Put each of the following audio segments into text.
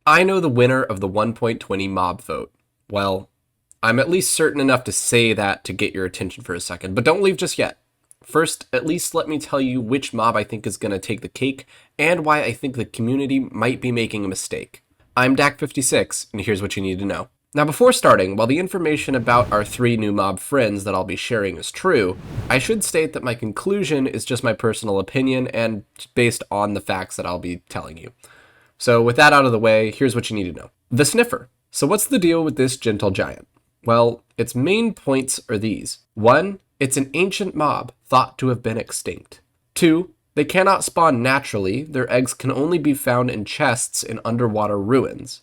I know the winner of the 1.20 mob vote. Well, I'm at least certain enough to say that to get your attention for a second, but don't leave just yet. First, at least let me tell you which mob I think is going to take the cake and why I think the community might be making a mistake. I'm Dak56, and here's what you need to know. Now, before starting, while the information about our 3 new mob friends that I'll be sharing is true, I should state that my conclusion is just my personal opinion and based on the facts that I'll be telling you. So with that out of the way, here's what you need to know. The Sniffer. So what's the deal with this gentle giant? Well, its main points are these. 1, it's an ancient mob thought to have been extinct. 2, they cannot spawn naturally. Their eggs can only be found in chests in underwater ruins.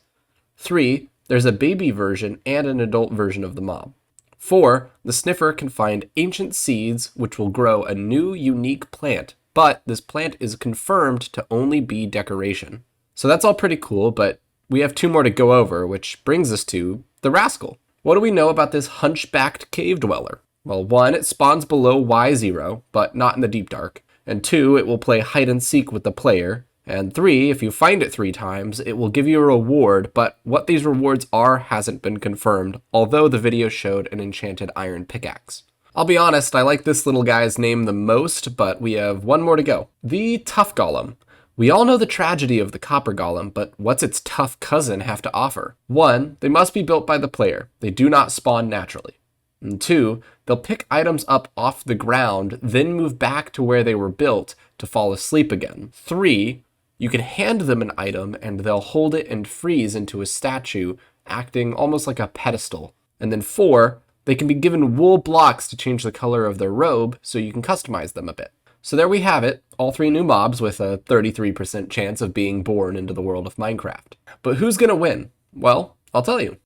3, there's a baby version and an adult version of the mob. 4, the Sniffer can find ancient seeds which will grow a new unique plant, but this plant is confirmed to only be decoration. So that's all pretty cool, but we have 2 more to go over, which brings us to the Rascal. What do we know about this hunchbacked cave dweller? Well, 1, it spawns below Y0, but not in the deep dark. And 2, it will play hide and seek with the player. And 3, if you find it 3 times, it will give you a reward, but what these rewards are hasn't been confirmed, although the video showed an enchanted iron pickaxe. I'll be honest, I like this little guy's name the most, but we have 1 more to go. The Tuff Golem. We all know the tragedy of the copper golem, but what's its tough cousin have to offer? 1, they must be built by the player. They do not spawn naturally. And 2, they'll pick items up off the ground, then move back to where they were built to fall asleep again. 3, you can hand them an item and they'll hold it and freeze into a statue, acting almost like a pedestal. And then 4, they can be given wool blocks to change the color of their robe so you can customize them a bit. So there we have it, all 3 new mobs with a 33% chance of being born into the world of Minecraft. But who's gonna win? Well, I'll tell you.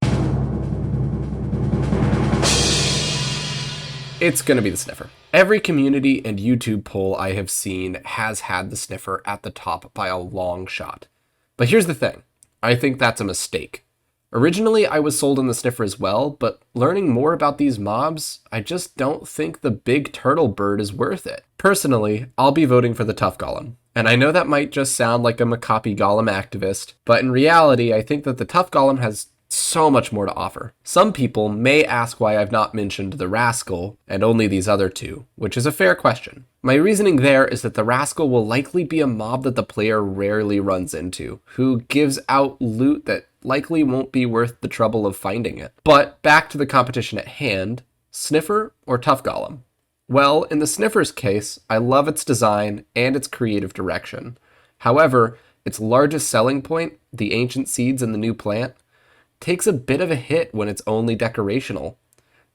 It's gonna be the Sniffer. Every community and YouTube poll I have seen has had the Sniffer at the top by a long shot. But here's the thing, I think that's a mistake. Originally, I was sold on the Sniffer as well, but learning more about these mobs, I just don't think the big turtle bird is worth it. Personally, I'll be voting for the Tuff Golem. And I know that might just sound like I'm a copy Golem activist, but in reality, I think that the Tuff Golem has so much more to offer. Some people may ask why I've not mentioned the Rascal and only these other 2, which is a fair question. My reasoning there is that the Rascal will likely be a mob that the player rarely runs into, who gives out loot that likely won't be worth the trouble of finding it. But back to the competition at hand, Sniffer or Tuff Golem? Well, in the Sniffer's case, I love its design and its creative direction. However, its largest selling point, the ancient seeds in the new plant, takes a bit of a hit when it's only decorational.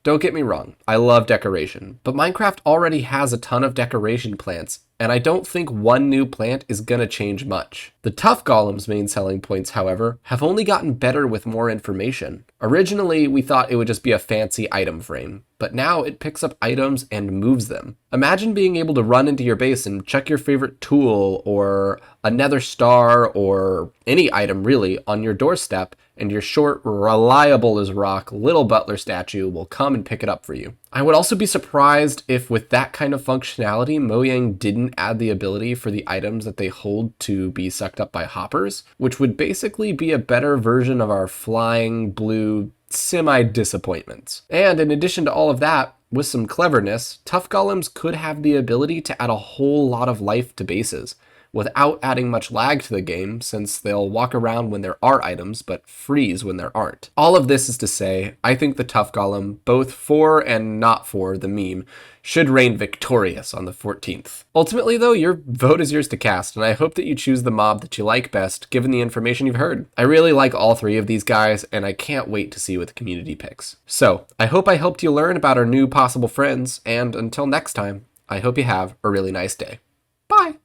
Don't get me wrong, I love decoration, but Minecraft already has a ton of decoration plants, and I don't think 1 new plant is gonna change much. The Tuff Golem's main selling points, however, have only gotten better with more information. Originally, we thought it would just be a fancy item frame, but now it picks up items and moves them. Imagine being able to run into your base and check your favorite tool or a nether star or any item really on your doorstep, and your short, reliable as rock little butler statue will come and pick it up for you. I would also be surprised if with that kind of functionality, Mojang didn't add the ability for the items that they hold to be sucked up by hoppers, which would basically be a better version of our flying blue semi-disappointments. And in addition to all of that, with some cleverness, Tuff Golems could have the ability to add a whole lot of life to bases, without adding much lag to the game, since they'll walk around when there are items, but freeze when there aren't. All of this is to say, I think the Tuff Golem, both for and not for the meme, should reign victorious on the 14th. Ultimately though, your vote is yours to cast, and I hope that you choose the mob that you like best, given the information you've heard. I really like all 3 of these guys, and I can't wait to see what the community picks. So, I hope I helped you learn about our new possible friends, and until next time, I hope you have a really nice day. Bye!